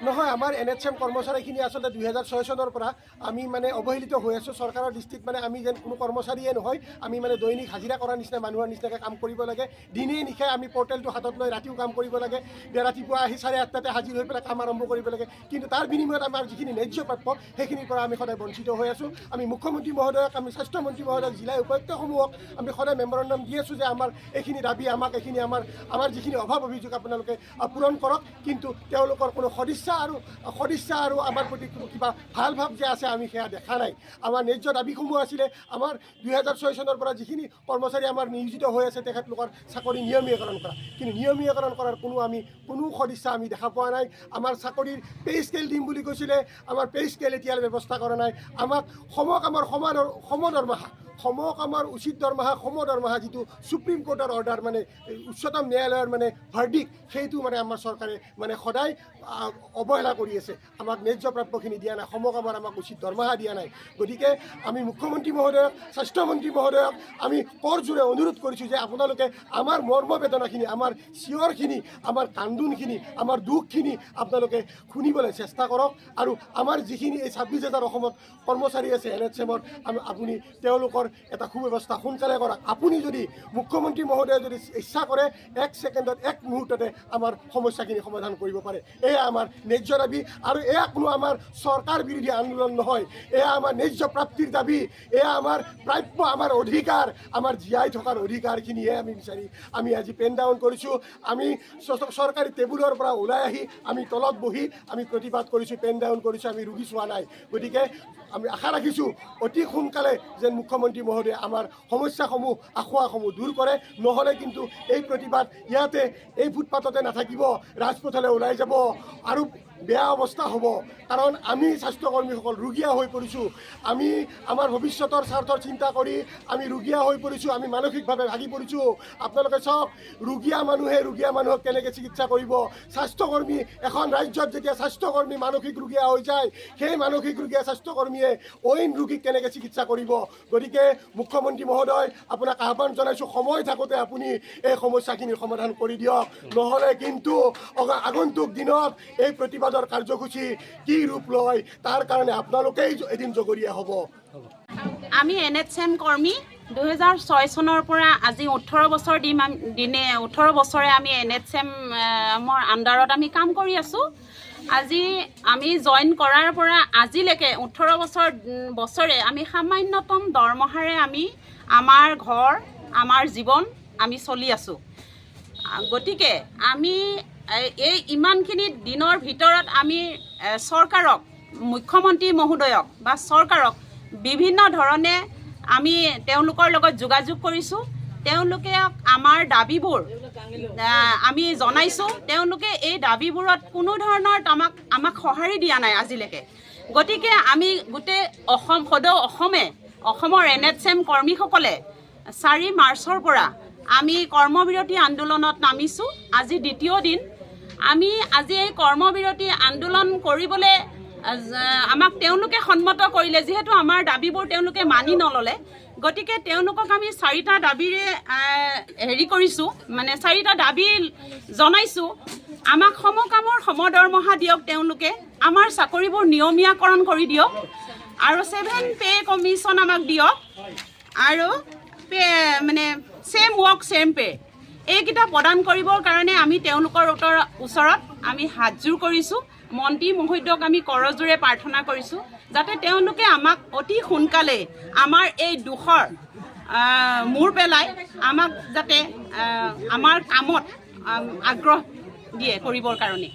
নহয় আমাৰ NHM কৰ্মচাৰীখিনি আচলতে 2006 চনৰ পৰা আমি মানে অৱহেলিত হৈ আছোঁ চৰকাৰৰ দৃষ্টিত মানে আমি যেন কোনো কৰ্মচাৰীয়ে নহয় আমি মানে দৈনিক হাজিৰা কৰাৰ নিচিনা মানুহৰ নিচিনাকৈ কাম কৰিব লাগে দিনে নিশাই আমি পৰ্টেলটো হাতত লৈ ৰাতিও কাম কৰিব লাগে ৰাতিপুৱা আহি 8:30টাতে হাজিৰ হৈ পেলাই কাম আৰম্ভ কৰিব লাগে কিন্তু তাৰ বিনিময়ত আমাৰ যিখিনি ন্যায্য প্ৰাপ্য সেইখিনিৰ পৰা আমি সদায় বঞ্চিত হৈ আছোঁ আমি মুখ্যমন্ত্ৰী মহোদয়ক আমি স্বাস্থ্যমন্ত্ৰী মহোদয়ক জিলা উপায়ুক্তসমূহক আমি সদায় মেমৰেণ্ডাম দি আছোঁ যে আমাৰ এইখিনি দাবী আমাক এইখিনি আমাৰ যিখিনি অভাৱ অভিযোগ আপোনালোকে পূৰণ কৰক কিন্তু তেওঁলোকৰ কোনো সদিচ্ছা আৰু আমাৰ প্ৰতি কিবা ভাল ভাৱ যে আছে আমি সেয়া দেখা নাই আমাৰ ন্যায্য দাবীসমূহ আছিলে আমাৰ 2006 চনৰ পৰা যিখিনি কৰ্মচাৰী আমাৰ নিয়োজিত হৈ আছে তেখেতলোকৰ চাকৰি নিয়মীয়কৰণ কৰা কিন্তু নিয়মীয়কৰণ কৰাৰ কোনো সদিচ্ছা আমি দেখা পোৱা নাই আমাৰ চাকৰিৰ পে স্কেল দিম বুলি কৈছিলে আমাৰ পে স্কেল এতিয়ালৈ ব্যৱস্থা কৰা নাই আমাক সমকামৰ সমকামৰ উচিত দৰমহা সমদৰমহা যিটো সুপ্ৰিম কোৰ্টৰ অৰ্ডাৰ মানে উচ্চতম ন্যায়ালয়ৰ মানে ভাৰ্ডিক্ট সেইটো মানে আমাৰ চৰকাৰে মানে সদায় অৱহেলা কৰি আছে আমাক ন্যায্য প্ৰাপ্যখিনি দিয়া নাই সমকামৰ আমাক উচিত দৰমহা দিয়া নাই গতিকে আমি মুখ্যমন্ত্ৰী মহোদয়ক স্বাস্থ্যমন্ত্ৰী মহোদয়ক আমি কৰজোৰে অনুৰোধ কৰিছোঁ যে আপোনালোকে আমাৰ মৰ্মবেদনাখিনি আমাৰ চিঞৰখিনি আমাৰ কান্দোনখিনি আমাৰ দুখখিনি আপোনালোকে শুনিবলৈ চেষ্টা কৰক আৰু আমাৰ যিখিনি এই 26,000 অসমত কৰ্মচাৰী আছে NHMৰ আপুনি তেওঁলোকৰ এটা সুব্যৱস্থা সোনকালে কৰক আপুনি যদি মুখ্যমন্ত্ৰী মহোদয়ে যদি ইচ্ছা কৰে 1 ছেকেণ্ডত 1 মুহূৰ্ততে আমাৰ সমস্যাখিনি সমাধান কৰিব পাৰে এয়া আমাৰ ন্যায্য দাবী আৰু এয়া কোনো আমাৰ চৰকাৰ বিৰোধী আন্দোলন নহয় এয়া আমাৰ ন্যায্য প্ৰাপ্তিৰ দাবী এয়া আমাৰ প্ৰাপ্য আমাৰ অধিকাৰ আমাৰ জীয়াই থকাৰ অধিকাৰখিনিহে আমি বিচাৰি আমি আজি পেন ডাউন কৰিছোঁ আমি চৰকাৰী টেবুলৰ পৰা ওলাই আহি আমি তলত বহি আমি প্ৰতিবাদ কৰিছোঁ পেন ডাউন কৰিছোঁ আমি ৰোগী চোৱা নাই গতিকে আমি আশা ৰাখিছোঁ অতি সোনকালে যেন মুখ্যমন্ত্ৰী মহোদয়ে আমাৰ সমস্যাসমূহ আশোৱাসমূহ দূৰ কৰে নহ'লে কিন্তু এই প্ৰতিবাদ ইয়াতে এই ফুটপাথতে নাথাকিব ৰাজপথলৈ ওলাই যাব আৰু বেয়া অৱস্থা হ'ব কাৰণ আমি স্বাস্থ্যকৰ্মীসকল ৰোগীয়া হৈ পৰিছোঁ আমি আমাৰ ভৱিষ্যতৰ স্বাৰ্থৰ চিন্তা কৰি আমি ৰোগীয়া হৈ পৰিছোঁ আমি মানসিকভাৱে ভাগি পৰিছোঁ আপোনালোকে চাওক ৰোগীয়া মানুহক কেনেকৈ চিকিৎসা কৰিব স্বাস্থ্যকৰ্মী এখন ৰাজ্যত যেতিয়া স্বাস্থ্যকৰ্মী মানসিক ৰোগীয়া হৈ যায় সেই মানসিক ৰোগীয়া স্বাস্থ্যকৰ্মীয়ে অইন ৰোগীক কেনেকৈ চিকিৎসা কৰিব গতিকে মুখ্যমন্ত্ৰী মহোদয় আপোনাক আহ্বান জনাইছোঁ সময় থাকোঁতে আপুনি এই সমস্যাখিনিৰ সমাধান কৰি দিয়ক নহ'লে কিন্তু আগন্তুক দিনত এই প্ৰতিবাদৰ কাৰ্যসূচী কি ৰূপ লয় তাৰ কাৰণে আপোনালোকেই এদিন জগৰীয়া হ'ব আমি NHM কৰ্মী 2006 চনৰ পৰা আজি 18 বছৰ দিনে 18 বছৰে আমি NHMৰ আণ্ডাৰত আমি কাম কৰি আছোঁ আজি আমি জইন কৰাৰ পৰা আজিলৈকে 18 বছৰে আমি সামান্যতম দৰমহাৰে আমি আমাৰ ঘৰ আমাৰ জীৱন আমি চলি আছোঁ গতিকে আমি এই ইমানখিনি দিনৰ ভিতৰত আমি চৰকাৰক মুখ্যমন্ত্ৰী মহোদয়ক বা চৰকাৰক বিভিন্ন ধৰণে আমি তেওঁলোকৰ লগত যোগাযোগ কৰিছোঁ তেওঁলোকে আমাৰ দাবীবোৰ আমি জনাইছোঁ তেওঁলোকে এই দাবীবোৰত কোনো ধৰণৰ আমাক সঁহাৰি দিয়া নাই আজিলৈকে গতিকে আমি গোটেই অসমৰ NHM কৰ্মীসকলে 4 মাৰ্চৰ পৰা আমি কৰ্মবিৰতি আন্দোলনত নামিছোঁ আজি দ্বিতীয় দিন আমি আজি এই কৰ্মবিৰতি আন্দোলন কৰিবলৈ আমাক তেওঁলোকে সন্মত কৰিলে যিহেতু আমাৰ দাবীবোৰ তেওঁলোকে মানি নল'লে গতিকে তেওঁলোকক আমি 4টা দাবীৰে কৰিছোঁ মানে 4টা দাবী জনাইছোঁ আমাক সমকামৰ সমদৰমহা দিয়ক তেওঁলোকে আমাৰ চাকৰিবোৰ নিয়মীয়াকৰণ কৰি দিয়ক আৰু 7 পে কমিশ্যন আমাক দিয়ক আৰু মানে চেম ৱৰ্ক চেম পে এইকেইটা প্ৰদান কৰিবৰ কাৰণে আমি তেওঁলোকৰ ওচৰত আমি হাতযোৰ কৰিছোঁ মন্ত্ৰী মহোদয়ক আমি কৰজোৰে প্ৰাৰ্থনা কৰিছোঁ যাতে তেওঁলোকে আমাক অতি সোনকালে আমাৰ এই দুখৰ মূৰ পেলাই আমাক যাতে আমাৰ কামত আগ্ৰহ দিয়ে কৰিবৰ কাৰণে